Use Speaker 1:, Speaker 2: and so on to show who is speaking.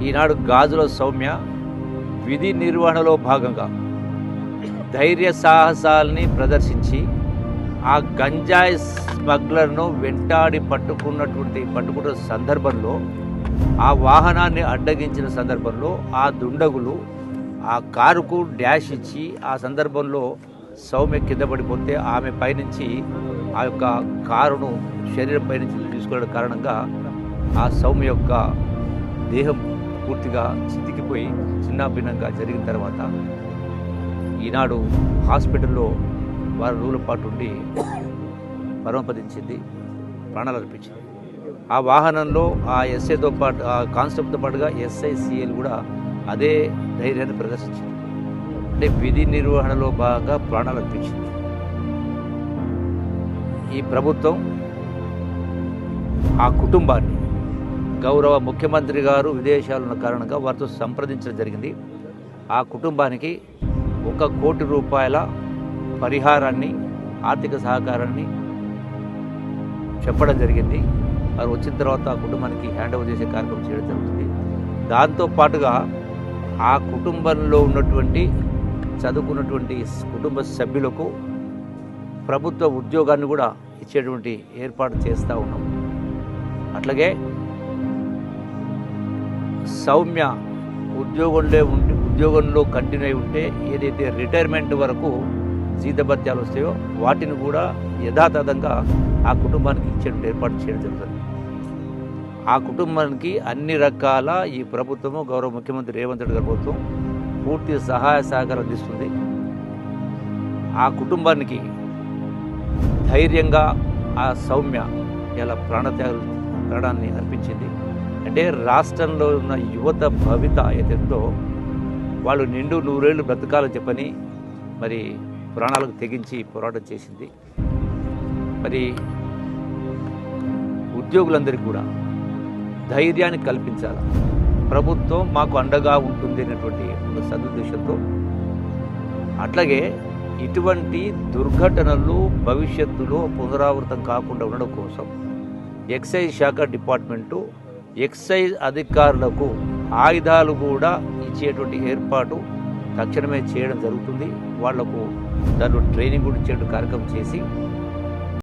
Speaker 1: ఈనాడు గాజుల సౌమ్య విధి నిర్వహణలో భాగంగా ధైర్య సాహసాల్ని ప్రదర్శించి ఆ గంజాయి స్మగ్లర్ను వెంటాడి పట్టుకున్న సందర్భంలో, ఆ వాహనాన్ని అడ్డగించిన సందర్భంలో ఆ దుండగులు ఆ కారుకు డ్యాష్ ఇచ్చి ఆ సందర్భంలో సౌమ్య కింద పడిపోతే ఆమె పైనుంచి ఆ యొక్క కారును శరీరం పైనుంచి తీసుకోవడం కారణంగా ఆ సౌమ్య యొక్క దేహం పూర్తిగా చితికిపోయి చిన్నాభిన్నంగా జరిగిన తర్వాత ఈనాడు హాస్పిటల్లో వారం రోజుల పాటు ఉండి పరమపదించింది, ప్రాణాలు అర్పించింది. ఆ వాహనంలో ఆ ఎస్ఐతో పాటు, ఆ కానిస్టేబుల్తో పాటుగా SICL కూడా అదే ధైర్యాన్ని ప్రదర్శించింది. అంటే విధి నిర్వహణలో బాగా ప్రాణాలు అర్పించింది. ఈ ప్రభుత్వం ఆ కుటుంబాన్ని, గౌరవ ముఖ్యమంత్రి గారు విదేశాలు ఉన్న కారణంగా వారితో సంప్రదించడం జరిగింది. ఆ కుటుంబానికి 1 కోటి రూపాయల పరిహారాన్ని, ఆర్థిక సహకారాన్ని చెప్పడం జరిగింది. వారు వచ్చిన తర్వాత ఆ కుటుంబానికి హ్యాండ్ ఓవర్ చేసే కార్యక్రమం చేయడం జరుగుతుంది. దాంతోపాటుగా ఆ కుటుంబంలో ఉన్నటువంటి చదువుకున్నటువంటి కుటుంబ సభ్యులకు ప్రభుత్వ ఉద్యోగాన్ని కూడా ఇచ్చేటువంటి ఏర్పాటు చేస్తూ ఉన్నాం. అట్లాగే సౌమ్య ఉద్యోగంలో కంటిన్యూ అయి ఉంటే ఏదైతే రిటైర్మెంట్ వరకు జీతభత్యాలు వస్తాయో వాటిని కూడా యథాతథంగా ఆ కుటుంబానికి ఇచ్చేటువంటి ఏర్పాటు చేయడం జరుగుతుంది. ఆ కుటుంబానికి అన్ని రకాల ఈ ప్రభుత్వము, గౌరవ ముఖ్యమంత్రి రేవంత్ రెడ్డి గారి ప్రభుత్వం పూర్తి సహాయ సహకారం అందిస్తుంది. ఆ కుటుంబానికి ధైర్యంగా ఆ సౌమ్య ఇలా ప్రాణాన్ని అర్పించింది. అంటే రాష్ట్రంలో ఉన్న యువత భవిత ఏదైతే వాళ్ళు నిండు 100 ఏళ్ళు బ్రతకాలని చెప్పని మరి ప్రాణాలకు తెగించి పోరాటం చేసింది. మరి ఉద్యోగులందరికీ కూడా ధైర్యాన్ని కల్పించాలి, ప్రభుత్వం మాకు అండగా ఉంటుంది అనేటువంటి ఒక సదుద్దేశంతో, అట్లాగే ఇటువంటి దుర్ఘటనలు భవిష్యత్తులో పునరావృతం కాకుండా ఉండడం కోసం ఎక్సైజ్ శాఖ డిపార్ట్మెంటు ఎక్సైజ్ అధికారులకు ఆయుధాలు కూడా ఇచ్చేటువంటి ఏర్పాటు తక్షణమే చేయడం జరుగుతుంది. వాళ్లకు దానిలో ట్రైనింగ్ కూడా ఇచ్చేటువంటి కార్యక్రమం చేసి